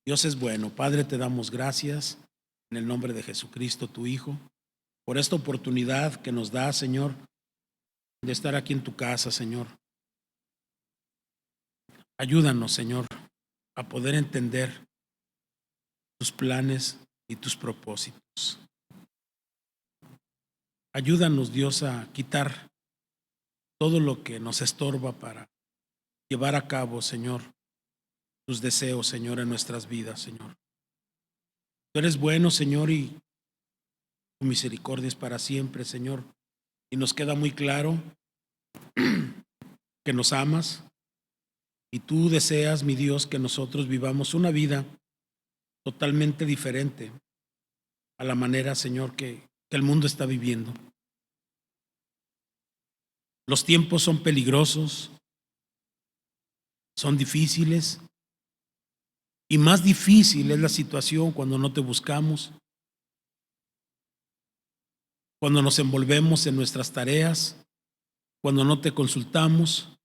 Dios es bueno. Padre, te damos gracias en el nombre de Jesucristo, tu Hijo, por esta oportunidad que nos da, Señor, de estar aquí en tu casa, Señor. Ayúdanos, Señor, a poder entender tus planes y tus propósitos. Ayúdanos, Dios, a quitar todo lo que nos estorba para llevar a cabo, Señor, tus deseos, Señor, en nuestras vidas, Señor. Tú eres bueno, Señor, y tu misericordia es para siempre, Señor. Y nos queda muy claro que nos amas y tú deseas, mi Dios, que nosotros vivamos una vida totalmente diferente a la manera, Señor, que el mundo está viviendo. Los tiempos son peligrosos, son difíciles, y más difícil es la situación cuando no te buscamos, cuando nos envolvemos en nuestras tareas, cuando no te consultamos,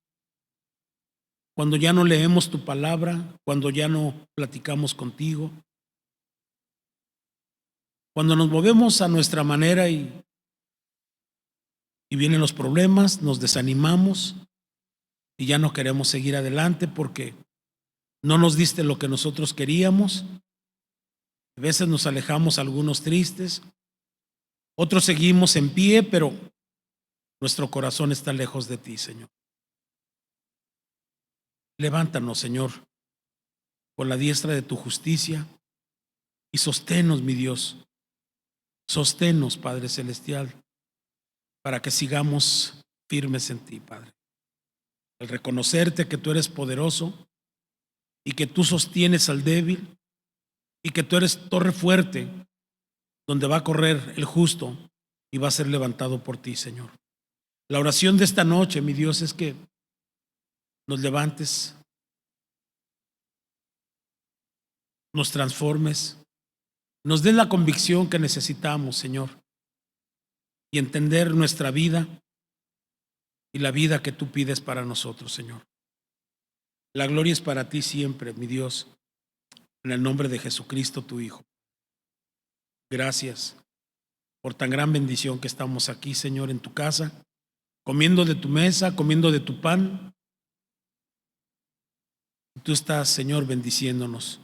cuando ya no leemos tu palabra, cuando ya no platicamos contigo, cuando nos movemos a nuestra manera y vienen los problemas, nos desanimamos y ya no queremos seguir adelante porque no nos diste lo que nosotros queríamos. A veces nos alejamos algunos tristes, otros seguimos en pie, pero nuestro corazón está lejos de ti, Señor. Levántanos, Señor, con la diestra de tu justicia y sosténnos, mi Dios. Sosténnos, Padre Celestial, para que sigamos firmes en ti, Padre. El reconocerte que tú eres poderoso y que tú sostienes al débil y que tú eres torre fuerte donde va a correr el justo y va a ser levantado por ti, Señor. La oración de esta noche, mi Dios, es que nos levantes, nos transformes, nos des la convicción que necesitamos, Señor, y entender nuestra vida y la vida que tú pides para nosotros, Señor. La gloria es para ti siempre, mi Dios, en el nombre de Jesucristo, tu Hijo. Gracias por tan gran bendición que estamos aquí, Señor, en tu casa, comiendo de tu mesa, comiendo de tu pan. Tú estás, Señor, bendiciéndonos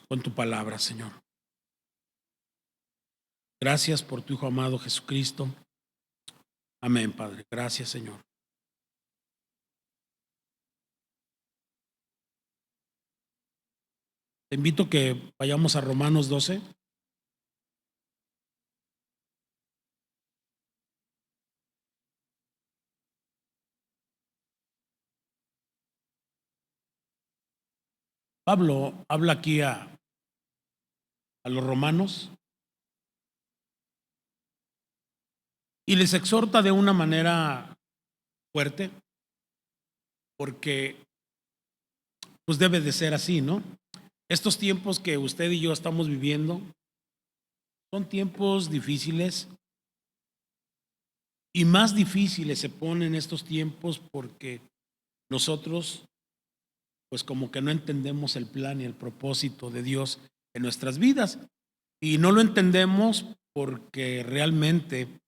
con tu palabra, Señor. Gracias por tu Hijo amado Jesucristo. Amén, Padre. Gracias, Señor. Te invito a que vayamos a Romanos 12. Pablo habla aquí a los romanos y les exhorta de una manera fuerte, porque pues debe de ser así, ¿no? Estos tiempos que usted y yo estamos viviendo son tiempos difíciles, y más difíciles se ponen estos tiempos porque nosotros pues como que no entendemos el plan y el propósito de Dios en nuestras vidas, y no lo entendemos porque realmente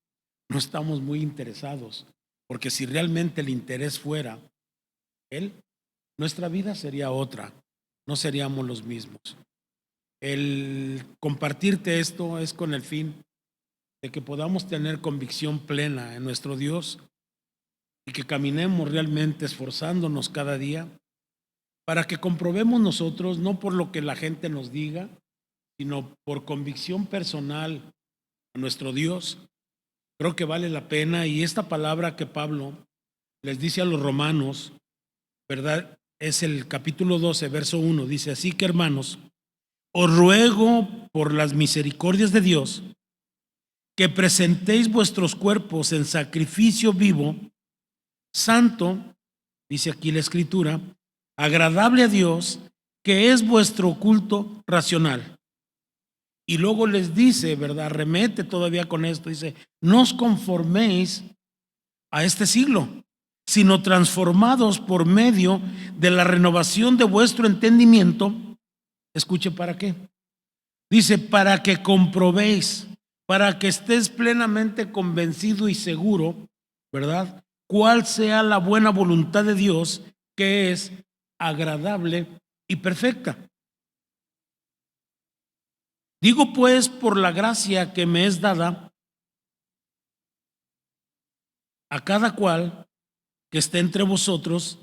no estamos muy interesados, porque si realmente el interés fuera Él, nuestra vida sería otra, no seríamos los mismos. El compartirte esto es con el fin de que podamos tener convicción plena en nuestro Dios y que caminemos realmente esforzándonos cada día para que comprobemos nosotros, no por lo que la gente nos diga, sino por convicción personal a nuestro Dios. Creo que vale la pena, y esta palabra que Pablo les dice a los romanos, ¿verdad? Es el capítulo 12, verso 1, dice: así que, hermanos, os ruego por las misericordias de Dios que presentéis vuestros cuerpos en sacrificio vivo, santo, dice aquí la Escritura, agradable a Dios, que es vuestro culto racional. Y luego les dice, ¿verdad? Remete todavía con esto, dice: no os conforméis a este siglo, sino transformados por medio de la renovación de vuestro entendimiento. Escuche, ¿para qué? Dice, para que comprobéis, para que estés plenamente convencido y seguro, ¿verdad? Cuál sea la buena voluntad de Dios, que es agradable y perfecta. Digo pues, por la gracia que me es dada, a cada cual que esté entre vosotros,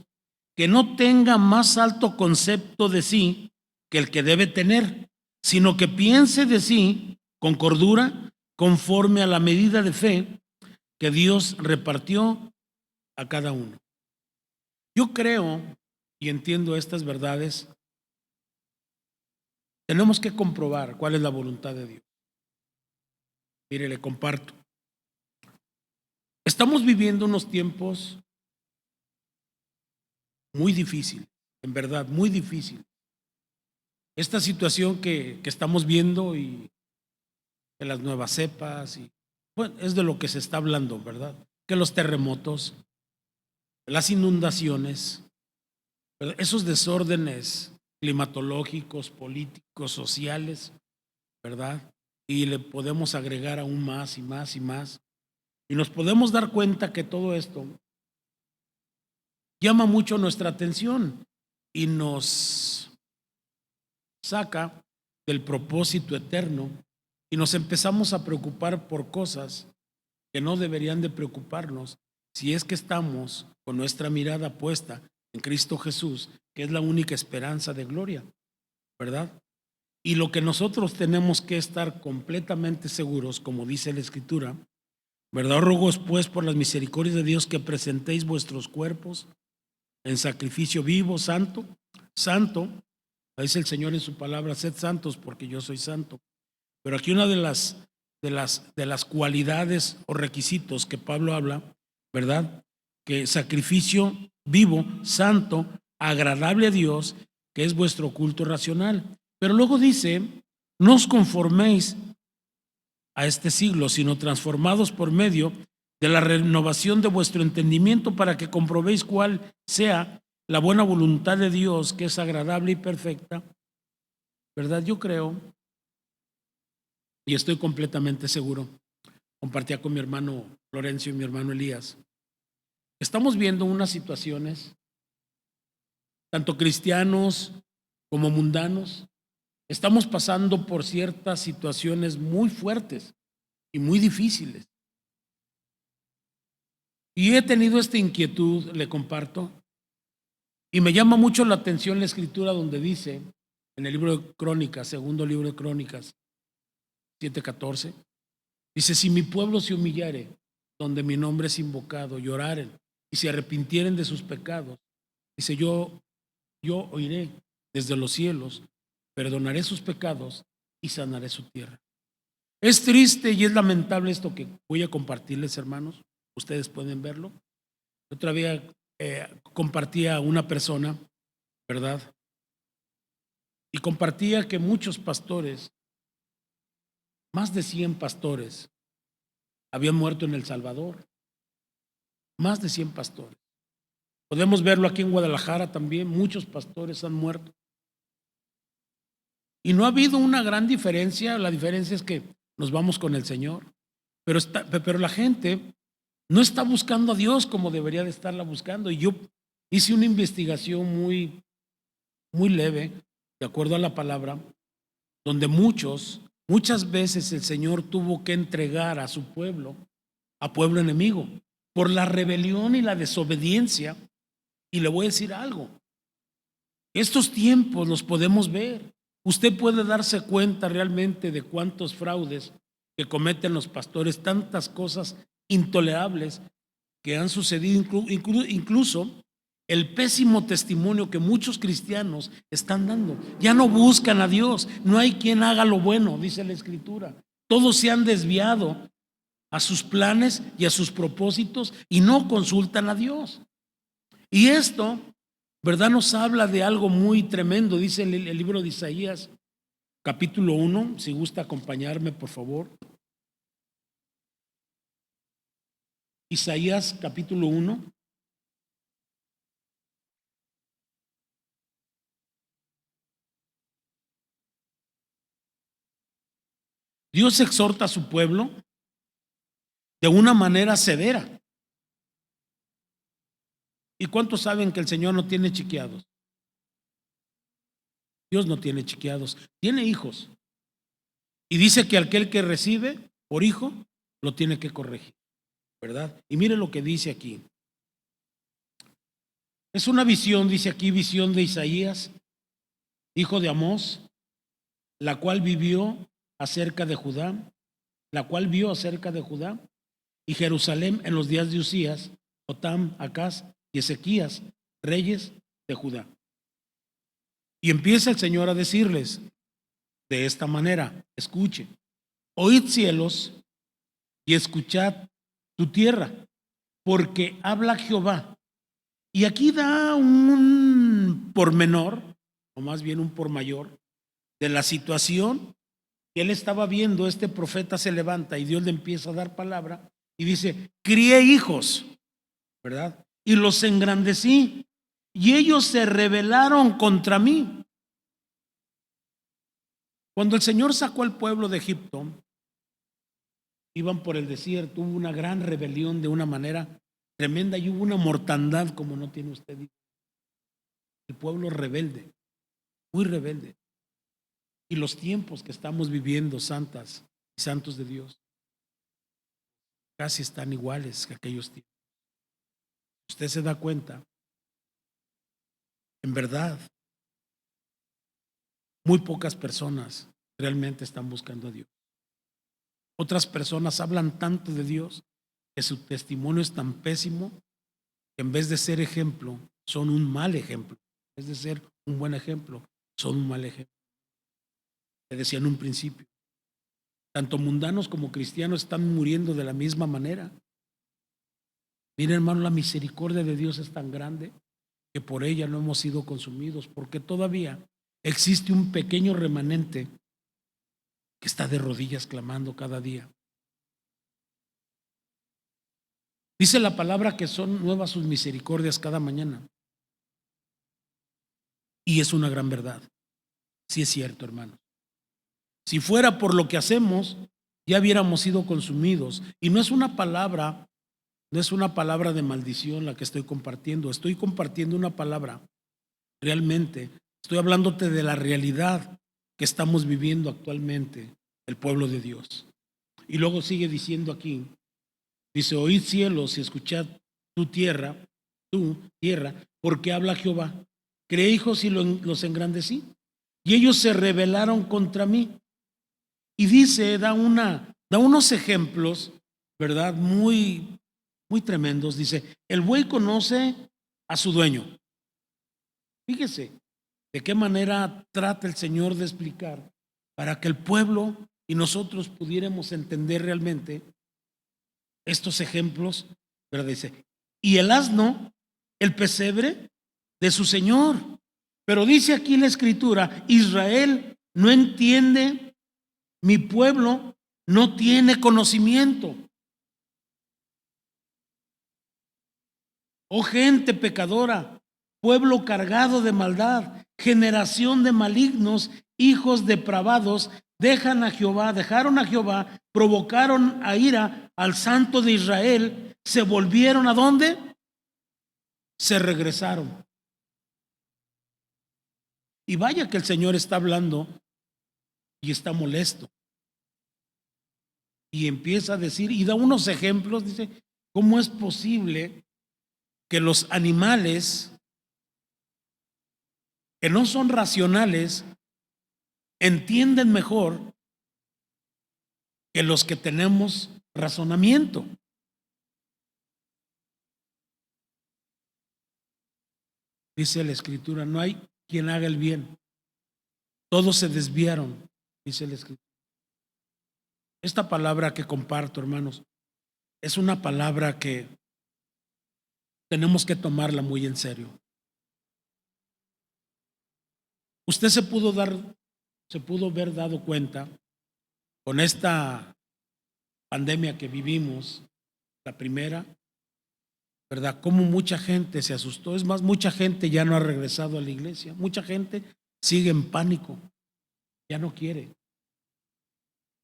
que no tenga más alto concepto de sí que el que debe tener, sino que piense de sí con cordura, conforme a la medida de fe que Dios repartió a cada uno. Yo creo y entiendo estas verdades. Tenemos que comprobar cuál es la voluntad de Dios. Mire, le comparto. Estamos viviendo unos tiempos muy difíciles, en verdad, muy difíciles. Esta situación que estamos viendo y de las nuevas cepas, y bueno, es de lo que se está hablando, ¿verdad? Que los terremotos, las inundaciones, ¿verdad? Esos desórdenes climatológicos, políticos, sociales, ¿verdad? Y le podemos agregar aún más y más y más. Y nos podemos dar cuenta que todo esto llama mucho nuestra atención y nos saca del propósito eterno y nos empezamos a preocupar por cosas que no deberían de preocuparnos si es que estamos con nuestra mirada puesta en Cristo Jesús, que es la única esperanza de gloria, ¿verdad? Y lo que nosotros tenemos que estar completamente seguros, como dice la Escritura, ¿verdad? Ruego pues por las misericordias de Dios que presentéis vuestros cuerpos en sacrificio vivo, santo, santo. Dice el Señor en su palabra, sed santos porque yo soy santo. Pero aquí una de las cualidades o requisitos que Pablo habla, ¿verdad? Que sacrificio vivo, santo, agradable a Dios, que es vuestro culto racional. Pero luego dice, no os conforméis a este siglo, sino transformados por medio de la renovación de vuestro entendimiento para que comprobéis cuál sea la buena voluntad de Dios, que es agradable y perfecta. ¿Verdad? Yo creo y estoy completamente seguro, compartía con mi hermano Florencio y mi hermano Elías, estamos viendo unas situaciones, tanto cristianos como mundanos, estamos pasando por ciertas situaciones muy fuertes y muy difíciles. Y he tenido esta inquietud, le comparto, y me llama mucho la atención la escritura donde dice, en el libro de Crónicas, segundo libro de Crónicas, 7:14, dice, si mi pueblo se humillare, donde mi nombre es invocado, lloraren y se arrepintieren de sus pecados, dice, yo oiré desde los cielos, perdonaré sus pecados y sanaré su tierra. Es triste y es lamentable esto que voy a compartirles, hermanos. Ustedes pueden verlo. Otra vez compartía una persona, ¿verdad? Y compartía que muchos pastores, más de 100 pastores, habían muerto en El Salvador. Más de 100 pastores. Podemos verlo aquí en Guadalajara también. Muchos pastores han muerto. Y no ha habido una gran diferencia. La diferencia es que nos vamos con el Señor. Pero la gente no está buscando a Dios como debería de estarla buscando. Y yo hice una investigación muy, muy leve, de acuerdo a la palabra, donde muchas veces el Señor tuvo que entregar a su pueblo, a pueblo enemigo, por la rebelión y la desobediencia. Y le voy a decir algo, estos tiempos los podemos ver. Usted puede darse cuenta realmente de cuántos fraudes que cometen los pastores, tantas cosas intolerables que han sucedido, incluso el pésimo testimonio que muchos cristianos están dando. Ya no buscan a Dios, no hay quien haga lo bueno, dice la Escritura. Todos se han desviado a sus planes y a sus propósitos y no consultan a Dios. Y esto, ¿verdad? Nos habla de algo muy tremendo. Dice el libro de Isaías, capítulo 1, si gusta acompañarme, por favor. Isaías, capítulo 1. Dios exhorta a su pueblo de una manera severa. ¿Y cuántos saben que el Señor no tiene chiqueados? Dios no tiene chiqueados, tiene hijos. Y dice que aquel que recibe por hijo lo tiene que corregir, ¿verdad? Y mire lo que dice aquí. Es una visión, dice aquí, visión de Isaías, hijo de Amós, la cual vivió acerca de Judá, la cual vio acerca de Judá y Jerusalén en los días de Usías, Jotam, Acaz y Ezequías, reyes de Judá. Y empieza el Señor a decirles de esta manera: escuche, oíd cielos y escuchad tu tierra, porque habla Jehová. Y aquí da un pormenor, o más bien un por mayor, de la situación que él estaba viendo. Este profeta se levanta y Dios le empieza a dar palabra y dice: crié hijos, ¿verdad? Y los engrandecí, y ellos se rebelaron contra mí. Cuando el Señor sacó al pueblo de Egipto, iban por el desierto, hubo una gran rebelión de una manera tremenda y hubo una mortandad como no tiene usted. El pueblo rebelde, muy rebelde. Y los tiempos que estamos viviendo, santas y santos de Dios, casi están iguales que aquellos tiempos. Usted se da cuenta, en verdad, muy pocas personas realmente están buscando a Dios. Otras personas hablan tanto de Dios que su testimonio es tan pésimo que en vez de ser ejemplo, son un mal ejemplo. En vez de ser un buen ejemplo, son un mal ejemplo. Le decía en un principio, tanto mundanos como cristianos están muriendo de la misma manera. Miren, hermano, la misericordia de Dios es tan grande que por ella no hemos sido consumidos, porque todavía existe un pequeño remanente que está de rodillas clamando cada día. Dice la palabra que son nuevas sus misericordias cada mañana. Y es una gran verdad. Sí es cierto, hermano. Si fuera por lo que hacemos, ya hubiéramos sido consumidos. Y no es una palabra de maldición la que estoy compartiendo. Estoy compartiendo una palabra. Realmente, estoy hablándote de la realidad que estamos viviendo actualmente, el pueblo de Dios. Y luego sigue diciendo aquí, dice: oíd cielos y escuchad tu tierra, porque habla Jehová. Creé hijos y los engrandecí, y ellos se rebelaron contra mí. Y dice, da unos ejemplos, ¿verdad? Muy, muy tremendos. Dice: el buey conoce a su dueño. Fíjese de qué manera trata el Señor de explicar para que el pueblo y nosotros pudiéramos entender realmente estos ejemplos, ¿verdad? Dice: y el asno, el pesebre de su Señor. Pero dice aquí la Escritura: Israel no entiende, mi pueblo no tiene conocimiento. Oh gente pecadora, pueblo cargado de maldad, generación de malignos, hijos depravados, dejaron a Jehová, provocaron a ira al Santo de Israel, se volvieron ¿a dónde? Se regresaron. Y vaya que el Señor está hablando y está molesto. Y empieza a decir, y da unos ejemplos, dice: ¿cómo es posible que los animales que no son racionales entienden mejor que los que tenemos razonamiento? Dice la Escritura: no hay quien haga el bien, todos se desviaron, dice la Escritura. Esta palabra que comparto, hermanos, es una palabra que tenemos que tomarla muy en serio. Usted se pudo haber dado cuenta con esta pandemia que vivimos, la primera, ¿verdad? Cómo mucha gente se asustó. Es más, mucha gente ya no ha regresado a la iglesia. Mucha gente sigue en pánico, ya no quiere.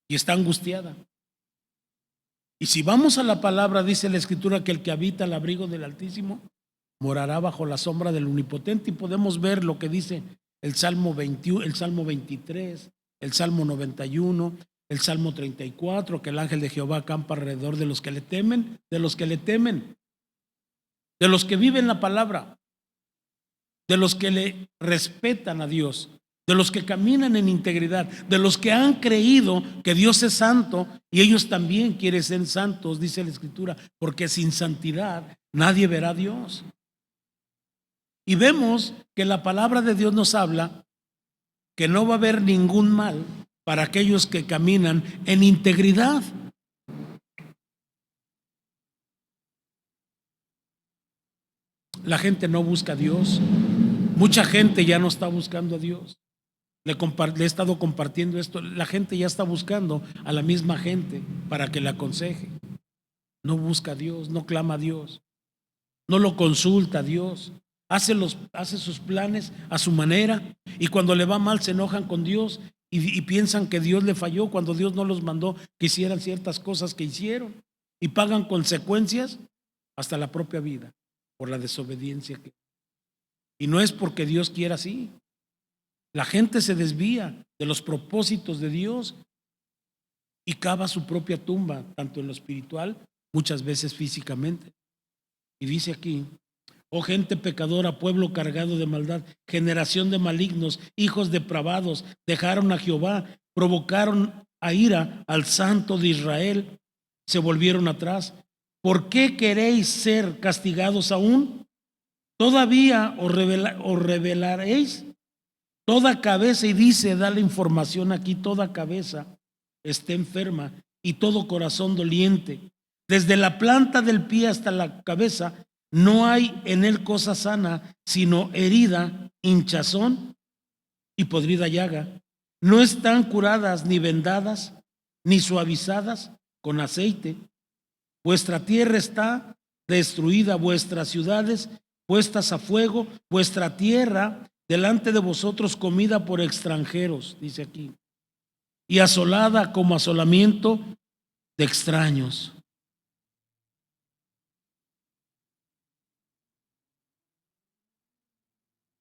y está angustiada. Y si vamos a la palabra, dice la Escritura que el que habita al abrigo del Altísimo morará bajo la sombra del Omnipotente, y podemos ver lo que dice el Salmo 21, el Salmo 23, el Salmo 91, el Salmo 34, que el ángel de Jehová acampa alrededor de los que le temen, de los que le temen, de los que viven la palabra, de los que le respetan a Dios, de los que caminan en integridad, de los que han creído que Dios es santo y ellos también quieren ser santos, dice la Escritura, porque sin santidad nadie verá a Dios. Y vemos que la palabra de Dios nos habla que no va a haber ningún mal para aquellos que caminan en integridad. La gente no busca a Dios. Mucha gente ya no está buscando a Dios. Le he estado compartiendo esto. La gente ya está buscando a la misma gente para que le aconseje. No busca a Dios, no clama a Dios, no lo consulta a Dios. Hace sus planes a su manera, y cuando le va mal se enojan con Dios y piensan que Dios le falló cuando Dios no los mandó que hicieran ciertas cosas que hicieron, y pagan consecuencias hasta la propia vida por la desobediencia. Y no es porque Dios quiera así. La gente se desvía de los propósitos de Dios y cava su propia tumba, tanto en lo espiritual, muchas veces físicamente. Y dice aquí: oh gente pecadora, pueblo cargado de maldad, generación de malignos, hijos depravados, dejaron a Jehová, provocaron a ira al Santo de Israel, se volvieron atrás. ¿Por qué queréis ser castigados aún? ¿Todavía os rebelaréis? Toda cabeza, y dice, da la información aquí, toda cabeza está enferma y todo corazón doliente. Desde la planta del pie hasta la cabeza, no hay en él cosa sana, sino herida, hinchazón y podrida llaga. No están curadas ni vendadas, ni suavizadas con aceite. Vuestra tierra está destruida, vuestras ciudades puestas a fuego, vuestra tierra delante de vosotros comida por extranjeros, dice aquí, y asolada como asolamiento de extraños.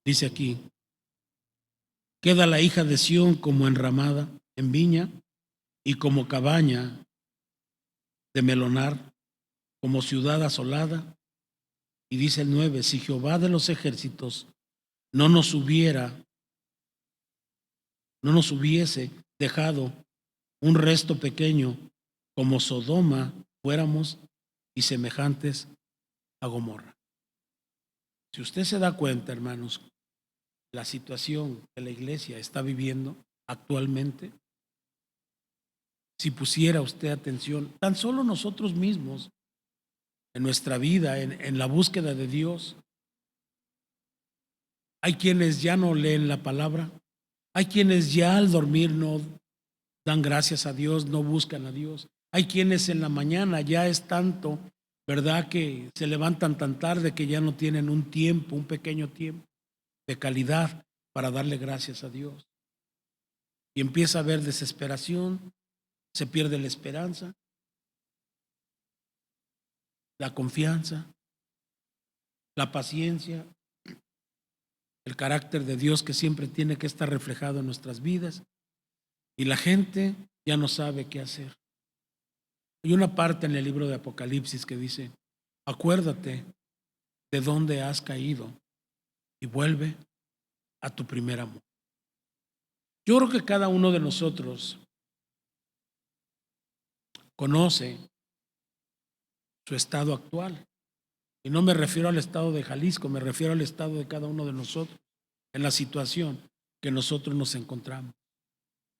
Dice aquí: queda la hija de Sión como enramada en viña y como cabaña de melonar, como ciudad asolada. Y dice el 9: si Jehová de los ejércitos no nos hubiese dejado un resto pequeño, como Sodoma fuéramos y semejantes a Gomorra. Si usted se da cuenta, hermanos, la situación que la iglesia está viviendo actualmente, si pusiera usted atención, tan solo nosotros mismos, en nuestra vida, en la búsqueda de Dios, hay quienes ya no leen la palabra, hay quienes ya al dormir no dan gracias a Dios, no buscan a Dios. Hay quienes en la mañana ya es tanto, ¿verdad?, que se levantan tan tarde que ya no tienen un tiempo, un pequeño tiempo de calidad para darle gracias a Dios. Y empieza a haber desesperación, se pierde la esperanza, la confianza, la paciencia, el carácter de Dios que siempre tiene que estar reflejado en nuestras vidas. Y la gente ya no sabe qué hacer. Hay una parte en el libro de Apocalipsis que dice: acuérdate de dónde has caído y vuelve a tu primer amor. Yo creo que cada uno de nosotros conoce su estado actual. Y no me refiero al estado de Jalisco, me refiero al estado de cada uno de nosotros, en la situación que nosotros nos encontramos.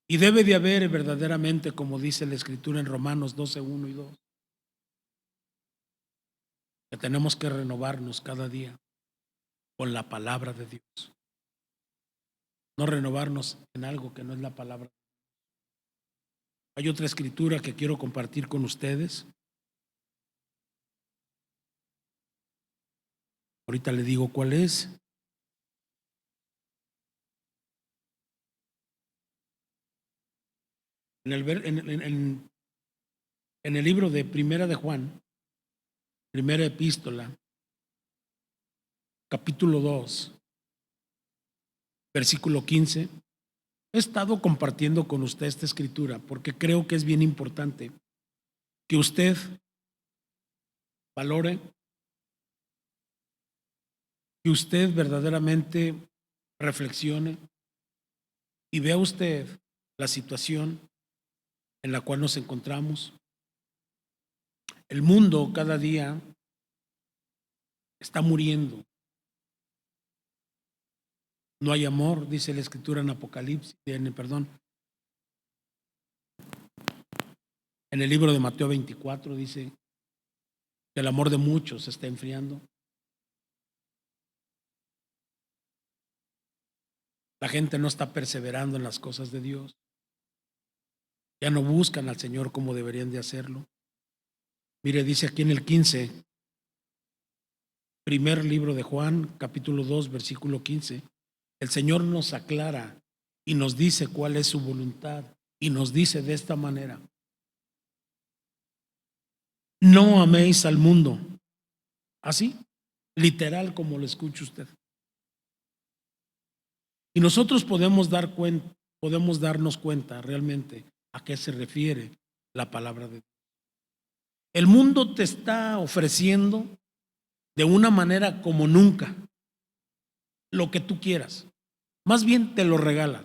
Y debe de haber verdaderamente, como dice la Escritura en Romanos 12, 1 y 2, que tenemos que renovarnos cada día con la palabra de Dios. No renovarnos en algo que no es la palabra. Hay otra escritura que quiero compartir con ustedes. Ahorita le digo cuál es. En el libro de Primera de Juan, primera epístola, capítulo 2, versículo 15. He estado compartiendo con usted esta escritura porque creo que es bien importante que usted valore, que usted verdaderamente reflexione y vea usted la situación en la cual nos encontramos. El mundo cada día está muriendo. No hay amor, dice la escritura en Apocalipsis, en el libro de Mateo 24 dice que el amor de muchos se está enfriando. La gente no está perseverando en las cosas de Dios. Ya no buscan al Señor como deberían de hacerlo. Mire, dice aquí en el 15, primer libro de Juan, capítulo 2, versículo 15, el Señor nos aclara y nos dice cuál es su voluntad y nos dice de esta manera: no améis al mundo. Así, literal como lo escucha usted. Y nosotros podemos darnos cuenta realmente a qué se refiere la palabra de Dios. El mundo te está ofreciendo de una manera como nunca lo que tú quieras. Más bien te lo regala.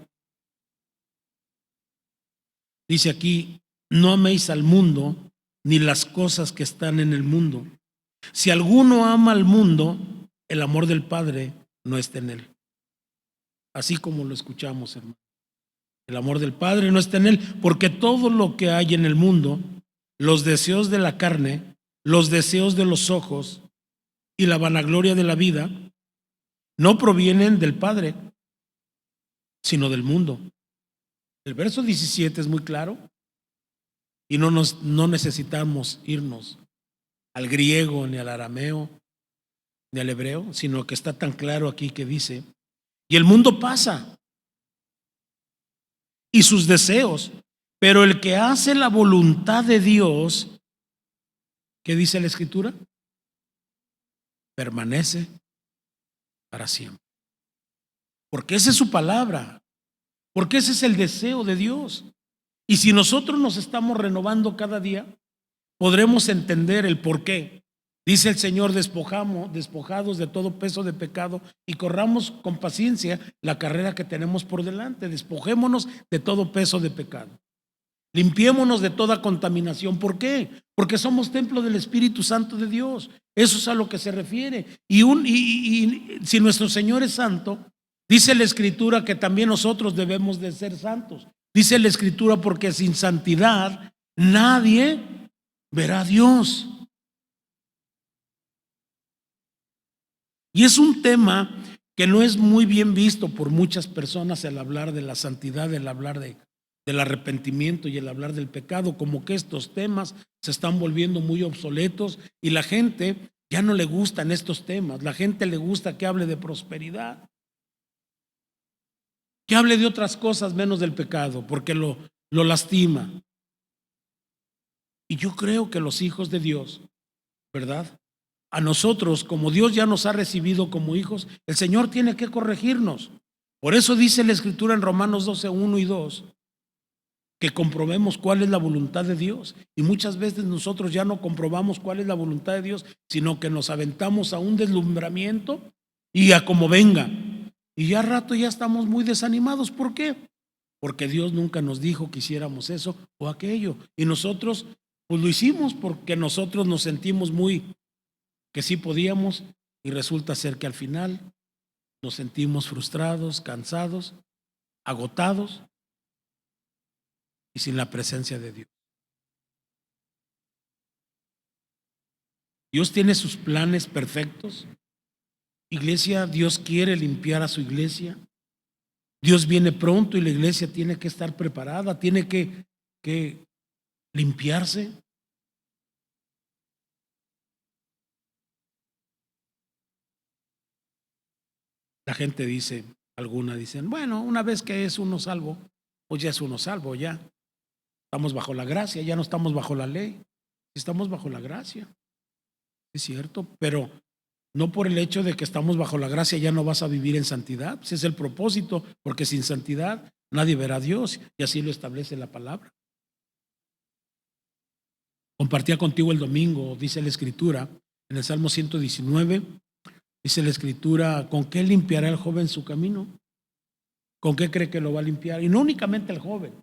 Dice aquí: no améis al mundo ni las cosas que están en el mundo. Si alguno ama al mundo, el amor del Padre no está en él. Así como lo escuchamos, hermano. El amor del Padre no está en él, porque todo lo que hay en el mundo, los deseos de la carne, los deseos de los ojos y la vanagloria de la vida, no provienen del Padre, sino del mundo. El verso 17 es muy claro y no necesitamos irnos al griego, ni al arameo, ni al hebreo, sino que está tan claro aquí que dice: y el mundo pasa y sus deseos, pero el que hace la voluntad de Dios, ¿qué dice la Escritura? Permanece para siempre. Porque esa es su palabra, porque ese es el deseo de Dios. Y si nosotros nos estamos renovando cada día, podremos entender el por qué. Dice el Señor: despojados de todo peso de pecado y corramos con paciencia la carrera que tenemos por delante. Despojémonos de todo peso de pecado. Limpiémonos de toda contaminación. ¿Por qué? Porque somos templo del Espíritu Santo de Dios. Eso es a lo que se refiere. Y si nuestro Señor es santo, dice la Escritura que también nosotros debemos de ser santos. Dice la Escritura: porque sin santidad nadie verá a Dios. Y es un tema que no es muy bien visto por muchas personas, el hablar de la santidad, el hablar del arrepentimiento y el hablar del pecado, como que estos temas se están volviendo muy obsoletos y la gente ya no le gustan estos temas. La gente le gusta que hable de prosperidad, que hable de otras cosas menos del pecado, porque lo lastima. Y yo creo que los hijos de Dios, ¿verdad? A nosotros, como Dios ya nos ha recibido como hijos, el Señor tiene que corregirnos. Por eso dice la Escritura en Romanos 12, 1 y 2, que comprobemos cuál es la voluntad de Dios. Y muchas veces nosotros ya no comprobamos cuál es la voluntad de Dios, sino que nos aventamos a un deslumbramiento y a como venga. Y ya a rato ya estamos muy desanimados. ¿Por qué? Porque Dios nunca nos dijo que hiciéramos eso o aquello. Y nosotros pues lo hicimos porque nosotros nos sentimos que sí podíamos, y resulta ser que al final nos sentimos frustrados, cansados, agotados y sin la presencia de Dios. Dios tiene sus planes perfectos. Iglesia, Dios quiere limpiar a su iglesia. Dios viene pronto y la iglesia tiene que estar preparada, tiene que limpiarse. La gente dice, algunas dicen: bueno, una vez que es uno salvo, pues ya es uno salvo ya. Estamos bajo la gracia, ya no estamos bajo la ley. Estamos bajo la gracia, es cierto, pero no por el hecho de que estamos bajo la gracia ya no vas a vivir en santidad. Ese es el propósito, porque sin santidad nadie verá a Dios, y así lo establece la palabra. Compartía contigo el domingo, dice la Escritura, en el Salmo 119, dice la Escritura: ¿con qué limpiará el joven su camino? ¿Con qué cree que lo va a limpiar? Y no únicamente el joven,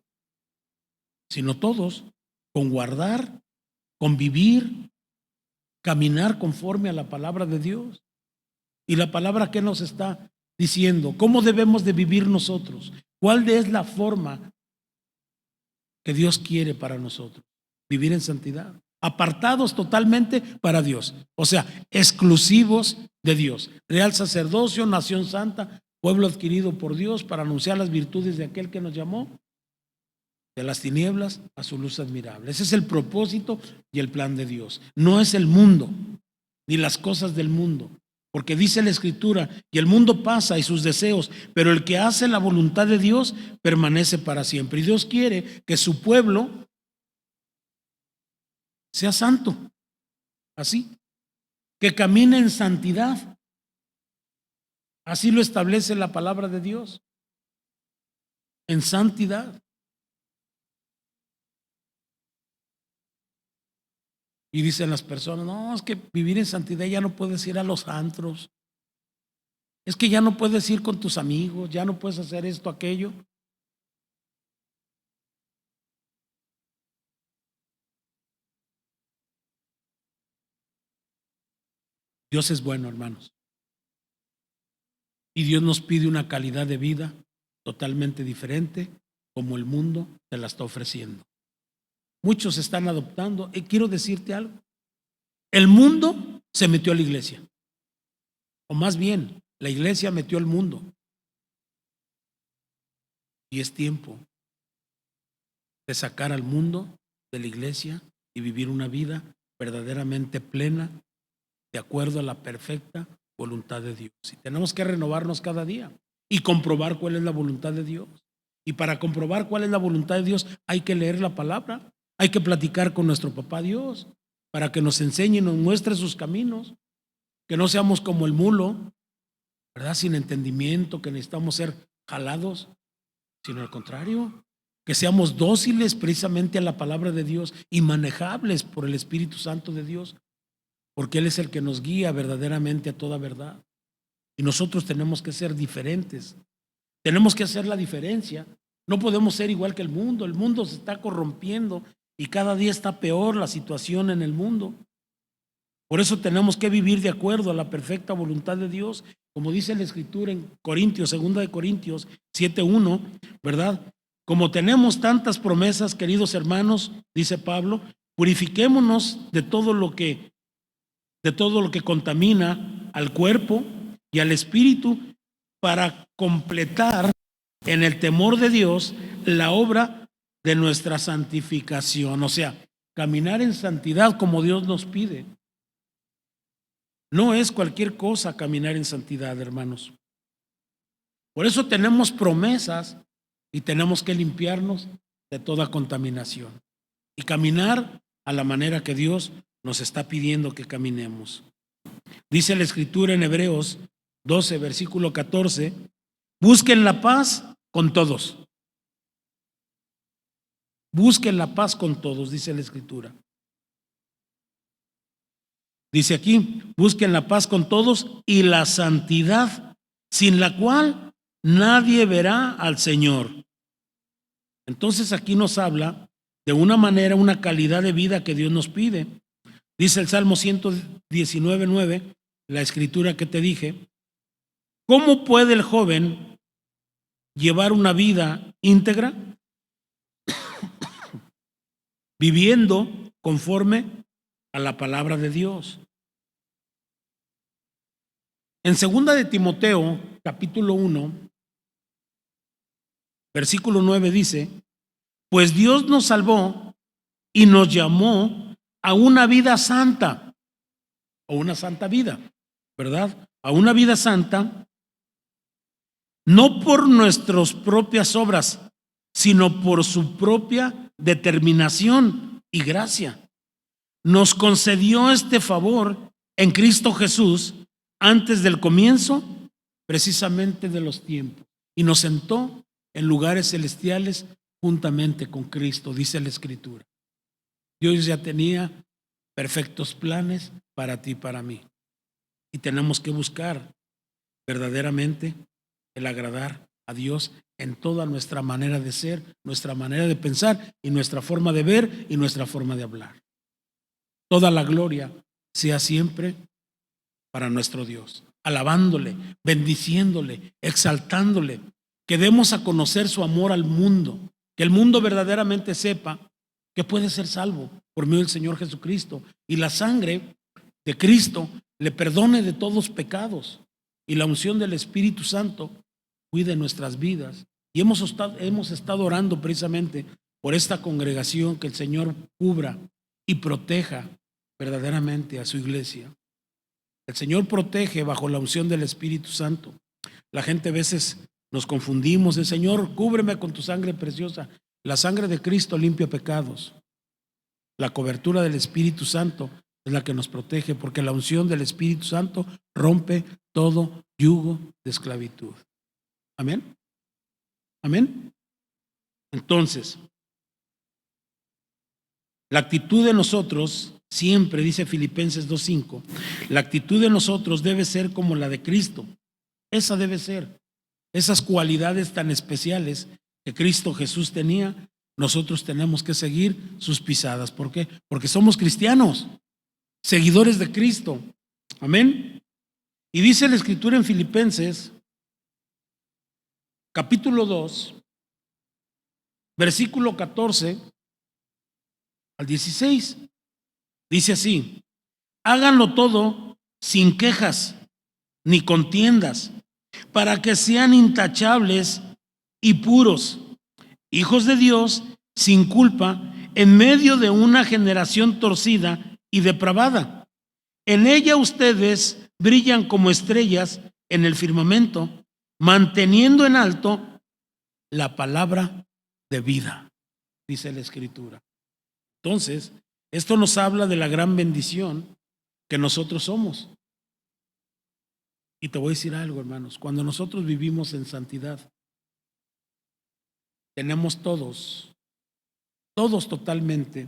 sino todos, con guardar, con vivir, caminar conforme a la palabra de Dios. Y la palabra, ¿qué nos está diciendo? ¿Cómo debemos de vivir nosotros? ¿Cuál es la forma que Dios quiere para nosotros? Vivir en santidad, apartados totalmente para Dios, o sea, exclusivos de Dios, real sacerdocio, nación santa, pueblo adquirido por Dios para anunciar las virtudes de aquel que nos llamó de las tinieblas a su luz admirable. Ese es el propósito y el plan de Dios. No es el mundo ni las cosas del mundo, porque dice la Escritura: y el mundo pasa y sus deseos, pero el que hace la voluntad de Dios permanece para siempre. Y Dios quiere que su pueblo sea santo, así, que camine en santidad. Así lo establece la palabra de Dios, en santidad. Y dicen las personas: no, es que vivir en santidad ya no puedes ir a los antros, es que ya no puedes ir con tus amigos, ya no puedes hacer esto, aquello. Dios es bueno, hermanos. Y Dios nos pide una calidad de vida totalmente diferente, como el mundo te la está ofreciendo. Muchos están adoptando. Y quiero decirte algo: el mundo se metió a la iglesia, o más bien, la iglesia metió al mundo. Y es tiempo de sacar al mundo de la iglesia y vivir una vida verdaderamente plena, de acuerdo a la perfecta voluntad de Dios. Y tenemos que renovarnos cada día y comprobar cuál es la voluntad de Dios. Y para comprobar cuál es la voluntad de Dios hay que leer la palabra, hay que platicar con nuestro papá Dios para que nos enseñe y nos muestre sus caminos, que no seamos como el mulo, ¿verdad? Sin entendimiento, que necesitamos ser jalados, sino al contrario, que seamos dóciles precisamente a la palabra de Dios y manejables por el Espíritu Santo de Dios, porque Él es el que nos guía verdaderamente a toda verdad. Y nosotros tenemos que ser diferentes, tenemos que hacer la diferencia. No podemos ser igual que el mundo se está corrompiendo y cada día está peor la situación en el mundo. Por eso tenemos que vivir de acuerdo a la perfecta voluntad de Dios, como dice la Escritura en Corintios, 2 Corintios 7:1, ¿verdad? Como tenemos tantas promesas, queridos hermanos, dice Pablo, purifiquémonos de todo lo que contamina al cuerpo y al espíritu, para completar en el temor de Dios la obra de nuestra santificación. O sea, caminar en santidad como Dios nos pide. No es cualquier cosa caminar en santidad, hermanos. Por eso tenemos promesas y tenemos que limpiarnos de toda contaminación y caminar a la manera que Dios nos está pidiendo que caminemos. Dice la Escritura en Hebreos 12, versículo 14: busquen la paz con todos. Busquen la paz con todos, dice la Escritura. Dice aquí: busquen la paz con todos y la santidad, sin la cual nadie verá al Señor. Entonces aquí nos habla de una manera, una calidad de vida que Dios nos pide. Dice el Salmo 119:9, la Escritura que te dije: ¿cómo puede el joven llevar una vida íntegra? Viviendo conforme a la palabra de Dios. En 2 de Timoteo, capítulo 1, versículo 9 dice: pues Dios nos salvó y nos llamó a una vida santa, o una santa vida, ¿verdad? A una vida santa, no por nuestras propias obras, sino por su propia determinación y gracia. Nos concedió este favor en Cristo Jesús antes del comienzo precisamente de los tiempos y nos sentó en lugares celestiales juntamente con Cristo, dice la Escritura. Dios ya tenía perfectos planes para ti y para mí. Y tenemos que buscar verdaderamente el agradar a Dios en toda nuestra manera de ser, nuestra manera de pensar y nuestra forma de ver y nuestra forma de hablar. Toda la gloria sea siempre para nuestro Dios, alabándole, bendiciéndole, exaltándole, que demos a conocer su amor al mundo, que el mundo verdaderamente sepa que puede ser salvo por medio del Señor Jesucristo y la sangre de Cristo le perdone de todos pecados y la unción del Espíritu Santo cuide nuestras vidas. Y hemos estado orando precisamente por esta congregación, que el Señor cubra y proteja verdaderamente a su iglesia. El Señor protege bajo la unción del Espíritu Santo. La gente a veces nos confundimos. El Señor, cúbreme con tu sangre preciosa. La sangre de Cristo limpia pecados. La cobertura del Espíritu Santo es la que nos protege, porque la unción del Espíritu Santo rompe todo yugo de esclavitud. Amén. Amén. Entonces, la actitud de nosotros siempre, dice Filipenses 2:5, la actitud de nosotros debe ser como la de Cristo. Esa debe ser. Esas cualidades tan especiales que Cristo Jesús tenía, nosotros tenemos que seguir sus pisadas. ¿Por qué? Porque somos cristianos, seguidores de Cristo. Amén. Y dice la Escritura en Filipenses, capítulo 2, versículo 14 al 16. Dice así: háganlo todo sin quejas ni contiendas, para que sean intachables y puros, hijos de Dios sin culpa, en medio de una generación torcida y depravada. En ella ustedes brillan como estrellas en el firmamento, manteniendo en alto la palabra de vida, dice la Escritura. Entonces, esto nos habla de la gran bendición que nosotros somos. Y te voy a decir algo, hermanos, cuando nosotros vivimos en santidad, tenemos todos totalmente,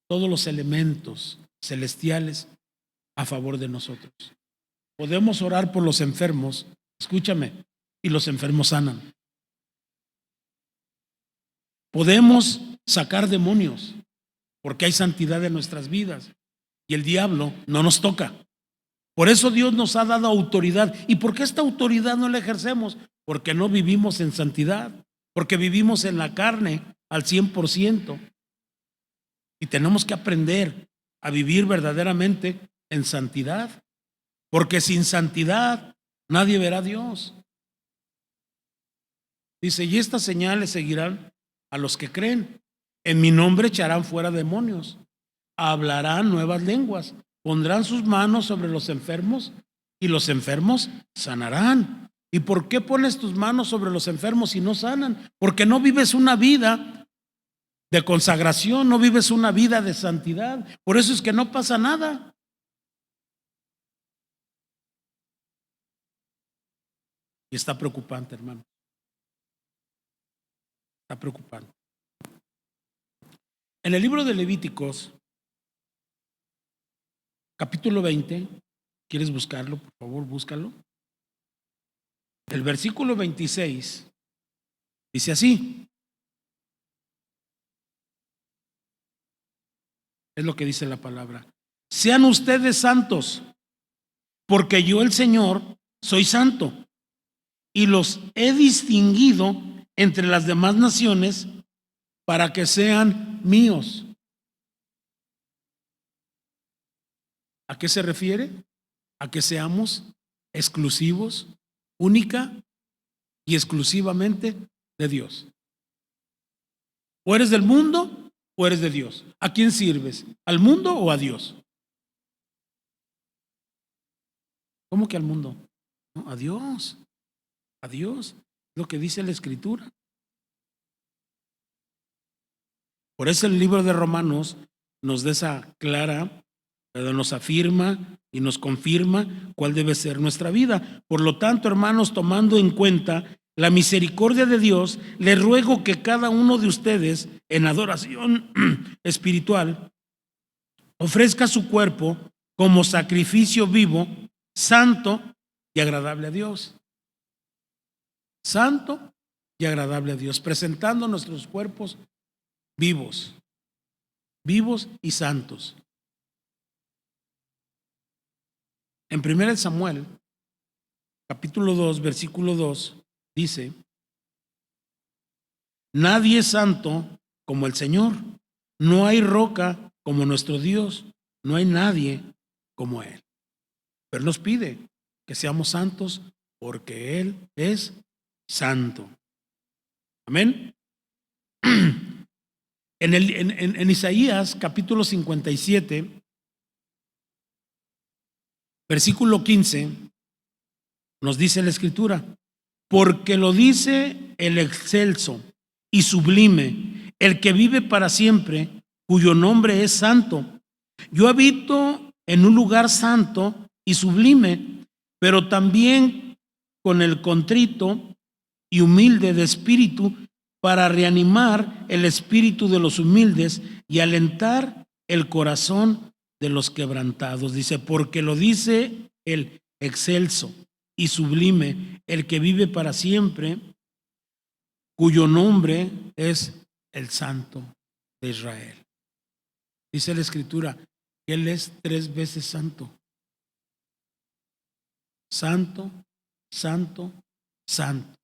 todos los elementos celestiales a favor de nosotros. Podemos orar por los enfermos, escúchame, y los enfermos sanan. Podemos sacar demonios, porque hay santidad en nuestras vidas y el diablo no nos toca. Por eso Dios nos ha dado autoridad. ¿Y por qué esta autoridad no la ejercemos? Porque no vivimos en santidad, porque vivimos en la carne al 100%. Y tenemos que aprender a vivir verdaderamente en santidad, porque sin santidad nadie verá a Dios. Dice, y estas señales seguirán a los que creen. En mi nombre echarán fuera demonios, hablarán nuevas lenguas, pondrán sus manos sobre los enfermos y los enfermos sanarán. ¿Y por qué pones tus manos sobre los enfermos y no sanan? Porque no vives una vida de consagración, no vives una vida de santidad. Por eso es que no pasa nada. Y está preocupante, hermano. Está preocupante. En el libro de Levíticos, capítulo 20, ¿quieres buscarlo? Por favor, búscalo. El versículo 26 dice así. Es lo que dice la palabra. Sean ustedes santos, porque yo, el Señor, soy santo, y los he distinguido entre las demás naciones para que sean míos. ¿A qué se refiere? A que seamos exclusivos, única y exclusivamente de Dios. O eres del mundo o eres de Dios. ¿A quién sirves? ¿Al mundo o a Dios? ¿Cómo que al mundo? No, a Dios. A Dios. Lo que dice la Escritura. Por eso el libro de Romanos nos da esa clara, nos afirma y nos confirma cuál debe ser nuestra vida. Por lo tanto, hermanos, tomando en cuenta la misericordia de Dios, les ruego que cada uno de ustedes en adoración espiritual ofrezca su cuerpo como sacrificio vivo, santo y agradable a Dios. Santo y agradable a Dios, presentando nuestros cuerpos vivos y santos. En 1 Samuel, capítulo 2, versículo 2, dice: nadie es santo como el Señor, no hay roca como nuestro Dios, no hay nadie como Él. Pero nos pide que seamos santos porque Él es santo. Amén. En Isaías capítulo 57, versículo 15, nos dice la Escritura: porque lo dice el excelso y sublime, el que vive para siempre, cuyo nombre es santo. Yo habito en un lugar santo y sublime, pero también con el contrito y humilde de espíritu, para reanimar el espíritu de los humildes y alentar el corazón de los quebrantados. Dice, porque lo dice el excelso y sublime, el que vive para siempre, cuyo nombre es el Santo de Israel. Dice la Escritura que Él es 3 veces santo. Santo, santo, santo.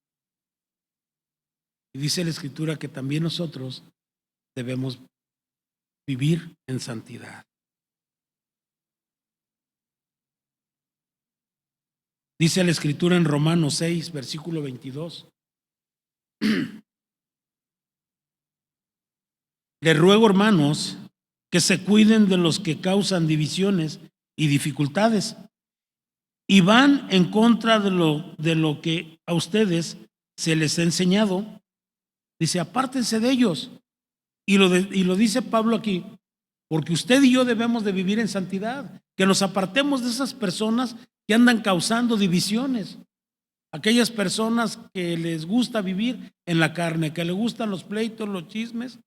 Y dice la Escritura que también nosotros debemos vivir en santidad. Dice la Escritura en Romanos 6, versículo 22. Les ruego, hermanos, que se cuiden de los que causan divisiones y dificultades y van en contra de lo que a ustedes se les ha enseñado. Dice, apártense de ellos. Y lo dice Pablo aquí, porque usted y yo debemos de vivir en santidad, que nos apartemos de esas personas que andan causando divisiones, aquellas personas que les gusta vivir en la carne, que les gustan los pleitos, los chismes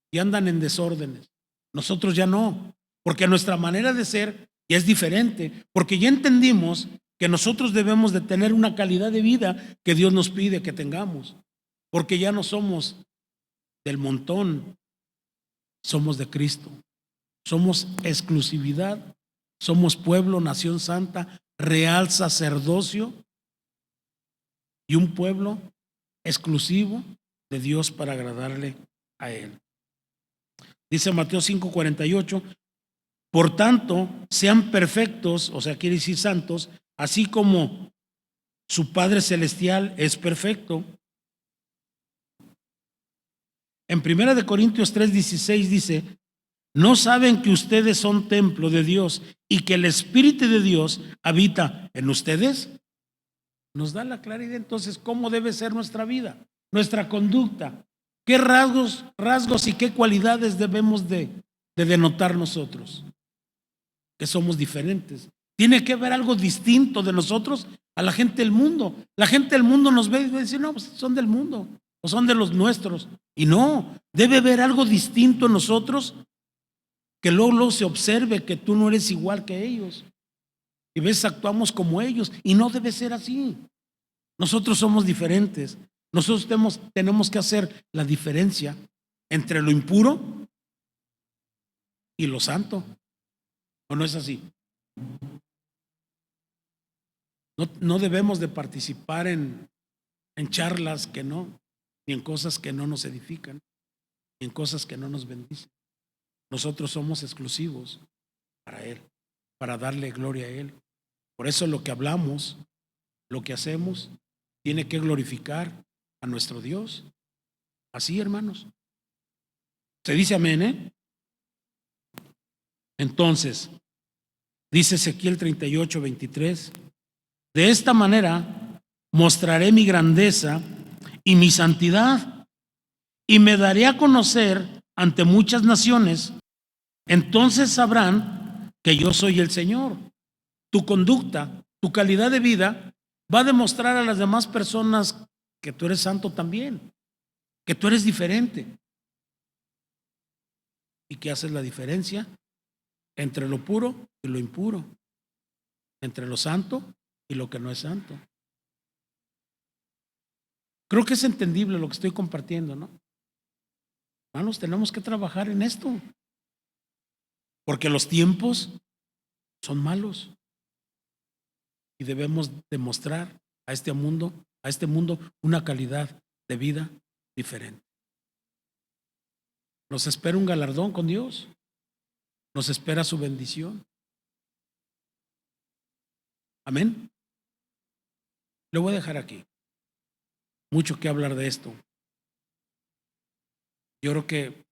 y andan en desórdenes. Nosotros ya no, porque nuestra manera de ser ya es diferente, porque ya entendimos que nosotros debemos de tener una calidad de vida que Dios nos pide que tengamos, porque ya no somos del montón, somos de Cristo, somos exclusividad, somos pueblo, nación santa, real sacerdocio y un pueblo exclusivo de Dios para agradarle a Él. Dice Mateo 5:48, por tanto, sean perfectos, o sea, quiere decir santos, así como su Padre Celestial es perfecto. En 1 Corintios 3:16 dice, ¿no saben que ustedes son templo de Dios y que el Espíritu de Dios habita en ustedes? Nos da la claridad entonces cómo debe ser nuestra vida, nuestra conducta, qué rasgos y qué cualidades debemos de denotar nosotros, que somos diferentes. Tiene que haber algo distinto de nosotros a la gente del mundo. La gente del mundo nos ve y va a decir, no, pues son del mundo o son de los nuestros. Y no, debe haber algo distinto en nosotros que luego se observe que tú no eres igual que ellos. Y ves, actuamos como ellos y no debe ser así. Nosotros somos diferentes. Nosotros tenemos que hacer la diferencia entre lo impuro y lo santo. ¿O no es así? No debemos de participar en charlas que no, ni en cosas que no nos edifican, ni en cosas que no nos bendicen. Nosotros somos exclusivos para Él, para darle gloria a Él. Por eso lo que hablamos, lo que hacemos, tiene que glorificar a nuestro Dios. Así, hermanos. Se dice amén, ¿eh? Entonces, dice Ezequiel 38:23, de esta manera mostraré mi grandeza y mi santidad y me daré a conocer ante muchas naciones, entonces sabrán que yo soy el Señor. Tu conducta, tu calidad de vida va a demostrar a las demás personas que tú eres santo también, que tú eres diferente y que haces la diferencia entre lo puro y lo impuro, entre lo santo y lo que no es santo. Creo que es entendible lo que estoy compartiendo, ¿no? Hermanos, tenemos que trabajar en esto, porque los tiempos son malos y debemos demostrar a este mundo una calidad de vida diferente. Nos espera un galardón con Dios, nos espera su bendición. Amén. Lo voy a dejar aquí. Mucho que hablar de esto. Yo creo que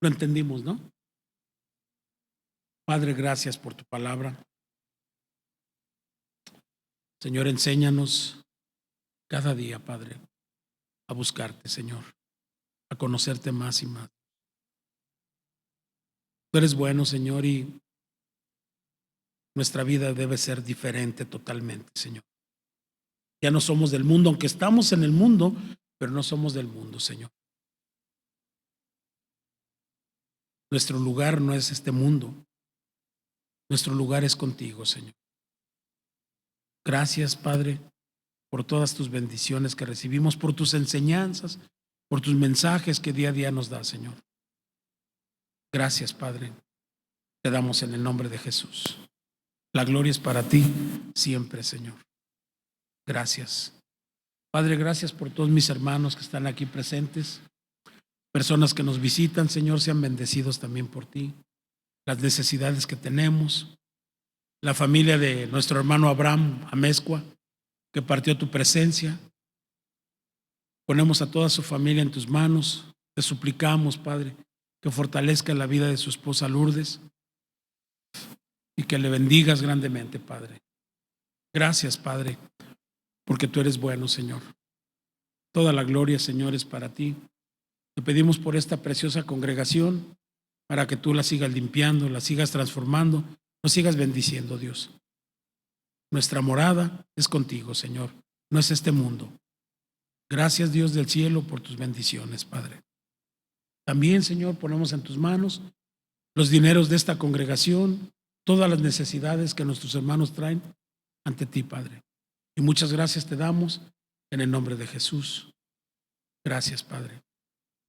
lo entendimos, ¿no? Padre, gracias por tu palabra. Señor, enséñanos cada día, Padre, a buscarte, Señor, a conocerte más y más. Tú eres bueno, Señor, y nuestra vida debe ser diferente totalmente, Señor. Ya no somos del mundo, aunque estamos en el mundo, pero no somos del mundo, Señor. Nuestro lugar no es este mundo. Nuestro lugar es contigo, Señor. Gracias, Padre, por todas tus bendiciones que recibimos, por tus enseñanzas, por tus mensajes que día a día nos das, Señor. Gracias, Padre. Te damos en el nombre de Jesús. La gloria es para ti siempre, Señor. Gracias. Padre, gracias por todos mis hermanos que están aquí presentes. Personas que nos visitan, Señor, sean bendecidos también por ti. Las necesidades que tenemos. La familia de nuestro hermano Abraham Amezcua, que partió tu presencia. Ponemos a toda su familia en tus manos. Te suplicamos, Padre, que fortalezca la vida de su esposa Lourdes y que le bendigas grandemente, Padre. Gracias, Padre, porque tú eres bueno, Señor. Toda la gloria, Señor, es para ti. Te pedimos por esta preciosa congregación, para que tú la sigas limpiando, la sigas transformando, nos sigas bendiciendo, Dios. Nuestra morada es contigo, Señor, no es este mundo. Gracias, Dios del cielo, por tus bendiciones, Padre. También, Señor, ponemos en tus manos los dineros de esta congregación, todas las necesidades que nuestros hermanos traen ante ti, Padre. Y muchas gracias te damos en el nombre de Jesús. Gracias, Padre.